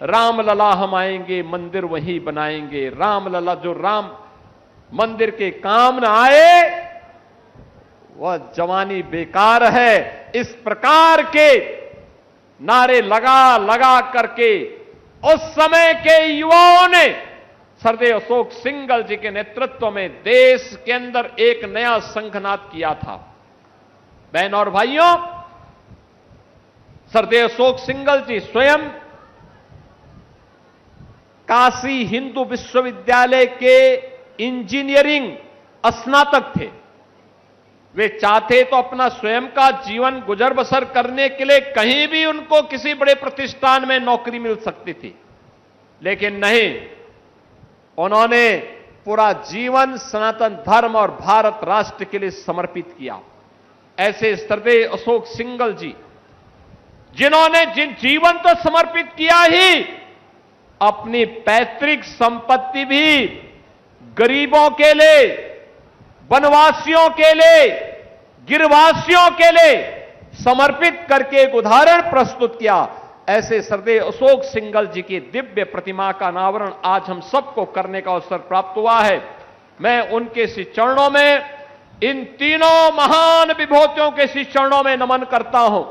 रामलला हम आएंगे मंदिर वहीं बनाएंगे, रामलला जो राम मंदिर के काम न आए वह जवानी बेकार है। इस प्रकार के नारे लगा लगा करके उस समय के युवाओं ने सरदेव अशोक सिंघल जी के नेतृत्व में देश के अंदर एक नया संघनाद किया था। बहन और भाइयों, सरदेव अशोक सिंघल जी स्वयं काशी हिंदू विश्वविद्यालय के इंजीनियरिंग स्नातक थे। वे चाहते तो अपना स्वयं का जीवन गुजर बसर करने के लिए कहीं भी उनको किसी बड़े प्रतिष्ठान में नौकरी मिल सकती थी, लेकिन नहीं, उन्होंने पूरा जीवन सनातन धर्म और भारत राष्ट्र के लिए समर्पित किया। ऐसे सरदेव अशोक सिंघल जी जिन्होंने जीवन तो समर्पित किया ही, अपनी पैतृक संपत्ति भी गरीबों के लिए, वनवासियों के लिए, गिरवासियों के लिए समर्पित करके एक उदाहरण प्रस्तुत किया। ऐसे सरदेव अशोक सिंघल जी की दिव्य प्रतिमा का अनावरण आज हम सबको करने का अवसर प्राप्त हुआ है। मैं उनके श्री चरणों में, इन तीनों महान विभूतियों के श्री चरणों में नमन करता हूं।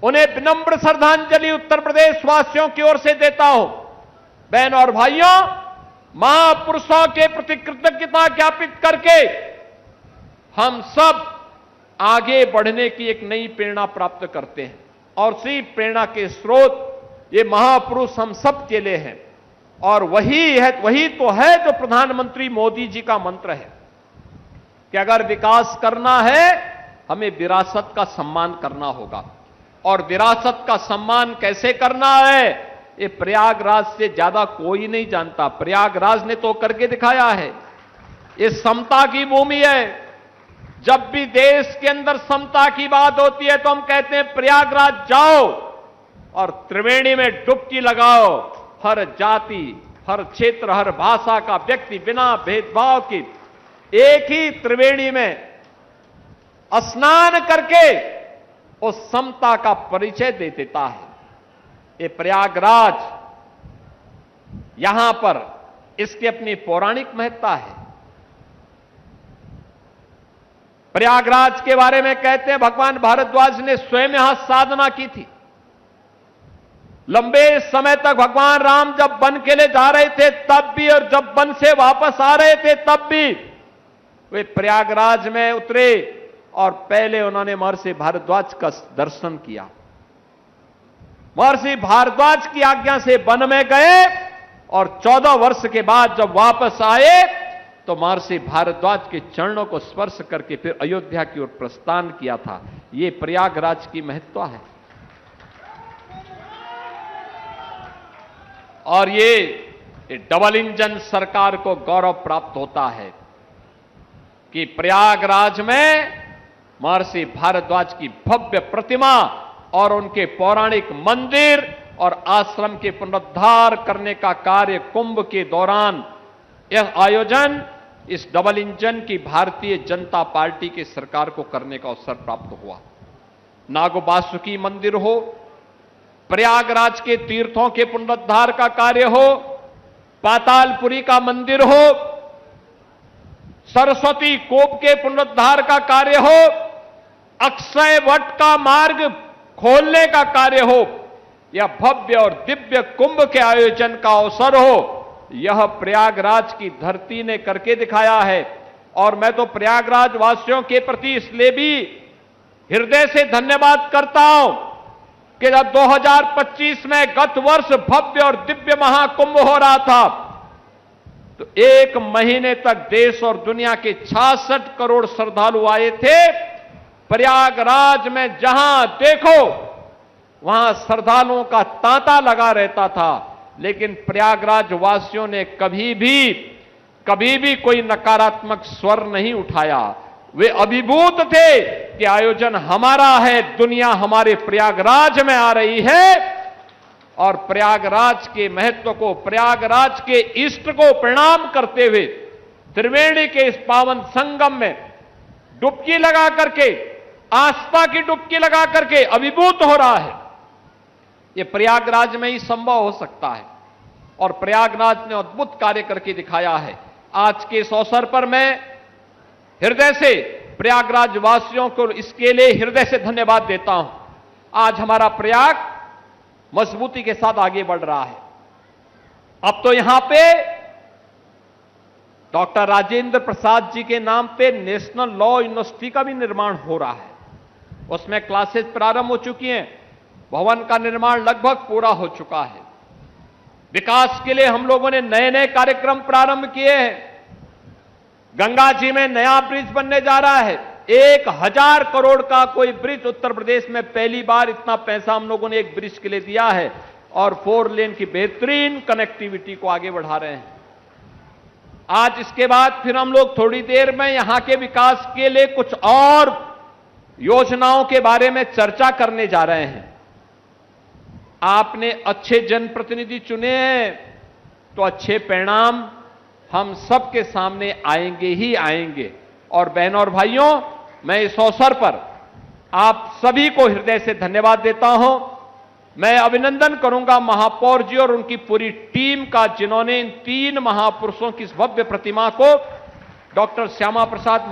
उन्हें विनम्र श्रद्धांजलि उत्तर प्रदेश वासियों की ओर से देता हूं। बहन और भाइयों, महापुरुषों के प्रति कृतज्ञता ज्ञापित करके हम सब आगे बढ़ने की एक नई प्रेरणा प्राप्त करते हैं, और इसी प्रेरणा के स्रोत ये महापुरुष हम सब के लिए हैं। और वही तो है जो प्रधानमंत्री मोदी जी का मंत्र है कि अगर विकास करना है हमें विरासत का सम्मान करना होगा। और विरासत का सम्मान कैसे करना है, ये प्रयागराज से ज्यादा कोई नहीं जानता। प्रयागराज ने तो करके दिखाया है। ये समता की भूमि है। जब भी देश के अंदर समता की बात होती है तो हम कहते हैं प्रयागराज जाओ और त्रिवेणी में डुबकी लगाओ। हर जाति, हर क्षेत्र, हर भाषा का व्यक्ति बिना भेदभाव के एक ही त्रिवेणी में स्नान करके उस समता का परिचय दे देता है। ये प्रयागराज, यहां पर इसकी अपनी पौराणिक महत्ता है। प्रयागराज के बारे में कहते हैं भगवान भारद्वाज ने स्वयं यहां साधना की थी। लंबे समय तक भगवान राम जब वन के लिए जा रहे थे तब भी, और जब वन से वापस आ रहे थे तब भी वे प्रयागराज में उतरे और पहले उन्होंने महर्षि भारद्वाज का दर्शन किया। महर्षि भारद्वाज की आज्ञा से वन में गए और 14 वर्ष के बाद जब वापस आए तो महर्षि भारद्वाज के चरणों को स्पर्श करके फिर अयोध्या की ओर प्रस्थान किया था। ये प्रयागराज की महत्ता है। और ये डबल इंजन सरकार को गौरव प्राप्त होता है कि प्रयागराज में महर्षि भारद्वाज की भव्य प्रतिमा और उनके पौराणिक मंदिर और आश्रम के पुनरुद्धार करने का कार्य कुंभ के दौरान, यह आयोजन इस डबल इंजन की भारतीय जनता पार्टी की सरकार को करने का अवसर प्राप्त हुआ। नागवासुकी मंदिर हो, प्रयागराज के तीर्थों के पुनरुद्धार का कार्य हो, पातालपुरी का मंदिर हो, सरस्वती कोप के पुनरुद्धार का कार्य हो, अक्षय वट का मार्ग खोलने का कार्य हो, या भव्य और दिव्य कुंभ के आयोजन का अवसर हो, यह प्रयागराज की धरती ने करके दिखाया है। और मैं तो प्रयागराज वासियों के प्रति इसलिए भी हृदय से धन्यवाद करता हूं कि जब 2025 में गत वर्ष भव्य और दिव्य महाकुंभ हो रहा था तो 1 महीने तक देश और दुनिया के 66 करोड़ श्रद्धालु आए थे। प्रयागराज में जहां देखो वहां श्रद्धालुओं का तांता लगा रहता था, लेकिन प्रयागराज वासियों ने कभी भी कोई नकारात्मक स्वर नहीं उठाया। वे अभिभूत थे कि आयोजन हमारा है, दुनिया हमारे प्रयागराज में आ रही है। और प्रयागराज के महत्व को, प्रयागराज के इष्ट को प्रणाम करते हुए त्रिवेणी के इस पावन संगम में डुबकी लगा करके, आस्था की डुबकी लगा करके अभिभूत हो रहा है। ये प्रयागराज में ही संभव हो सकता है और प्रयागराज ने अद्भुत कार्य करके दिखाया है। आज के इस अवसर पर मैं हृदय से प्रयागराज वासियों को इसके लिए हृदय से धन्यवाद देता हूं। आज हमारा प्रयाग मजबूती के साथ आगे बढ़ रहा है। अब तो यहां पे डॉक्टर राजेंद्र प्रसाद जी के नाम पे नेशनल लॉ यूनिवर्सिटी का भी निर्माण हो रहा है। उसमें क्लासेस प्रारंभ हो चुकी हैं, भवन का निर्माण लगभग पूरा हो चुका है। विकास के लिए हम लोगों ने नए नए कार्यक्रम प्रारंभ किए हैं। गंगा जी में नया ब्रिज बनने जा रहा है, 1000 करोड़ का कोई ब्रिज। उत्तर प्रदेश में पहली बार इतना पैसा हम लोगों ने एक ब्रिज के लिए दिया है और 4 लेन की बेहतरीन कनेक्टिविटी को आगे बढ़ा रहे हैं। आज इसके बाद फिर हम लोग थोड़ी देर में यहां के विकास के लिए कुछ और योजनाओं के बारे में चर्चा करने जा रहे हैं। आपने अच्छे जनप्रतिनिधि चुने हैं तो अच्छे परिणाम हम सबके सामने आएंगे ही आएंगे। और बहनों और भाइयों, मैं इस अवसर पर आप सभी को हृदय से धन्यवाद देता हूं। मैं अभिनंदन करूंगा महापौर जी और उनकी पूरी टीम का, जिन्होंने इन 3 महापुरुषों की इस भव्य प्रतिमा को डॉक्टर श्यामा प्रसाद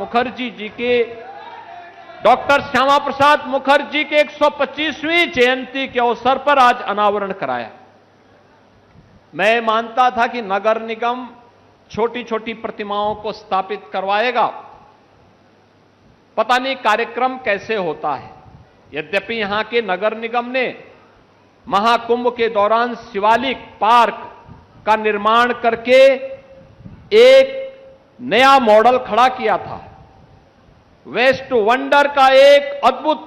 मुखर्जी के 125वीं जयंती के अवसर पर आज अनावरण कराया। मैं मानता था कि नगर निगम छोटी छोटी प्रतिमाओं को स्थापित करवाएगा, पता नहीं कार्यक्रम कैसे होता है। यद्यपि यहां के नगर निगम ने महाकुंभ के दौरान शिवालिक पार्क का निर्माण करके एक नया मॉडल खड़ा किया था। वेस्ट टू वंडर का एक अद्भुत,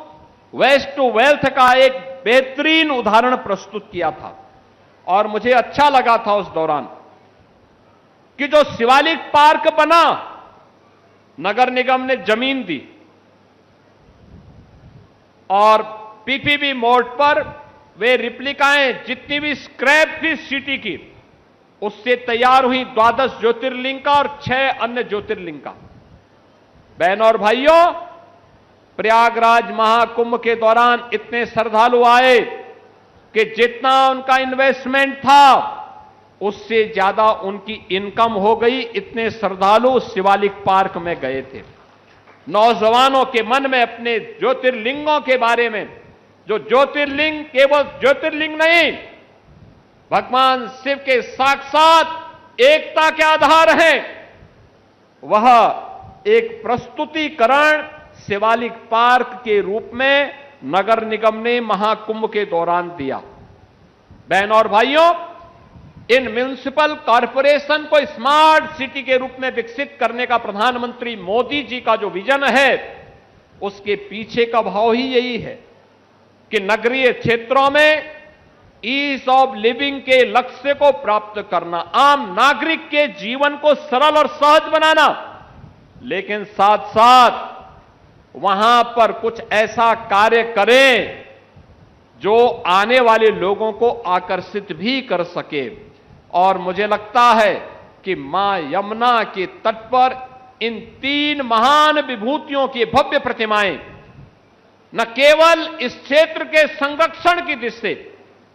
वेस्ट टू वेल्थ का एक बेहतरीन उदाहरण प्रस्तुत किया था। और मुझे अच्छा लगा था उस दौरान कि जो शिवालिक पार्क बना, नगर निगम ने जमीन दी और पीपीपी मोड पर वे रिप्लिकाएं, जितनी भी स्क्रैप थी सिटी की, उससे तैयार हुई 12 ज्योतिर्लिंग का और 6 अन्य ज्योतिर्लिंग का। बहनों और भाइयों, प्रयागराज महाकुंभ के दौरान इतने श्रद्धालु आए कि जितना उनका इन्वेस्टमेंट था उससे ज्यादा उनकी इनकम हो गई। इतने श्रद्धालु शिवालिक पार्क में गए थे। नौजवानों के मन में अपने ज्योतिर्लिंगों के बारे में, जो ज्योतिर्लिंग केवल ज्योतिर्लिंग नहीं, भगवान शिव के साक्षात एकता के आधार हैं, वह एक प्रस्तुतिकरण शिवालिक पार्क के रूप में नगर निगम ने महाकुंभ के दौरान दिया। बहनों और भाइयों, इन म्युनिसिपल कॉरपोरेशन को स्मार्ट सिटी के रूप में विकसित करने का प्रधानमंत्री मोदी जी का जो विजन है, उसके पीछे का भाव ही यही है कि नगरीय क्षेत्रों में ईज ऑफ लिविंग के लक्ष्य को प्राप्त करना, आम नागरिक के जीवन को सरल और सहज बनाना, लेकिन साथ साथ वहां पर कुछ ऐसा कार्य करें जो आने वाले लोगों को आकर्षित भी कर सके। और मुझे लगता है कि मां यमुना के तट पर इन 3 महान विभूतियों की भव्य प्रतिमाएं न केवल इस क्षेत्र के संरक्षण की दृष्टि से,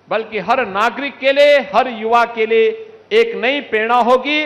बल्कि हर नागरिक के लिए, हर युवा के लिए एक नई प्रेरणा होगी।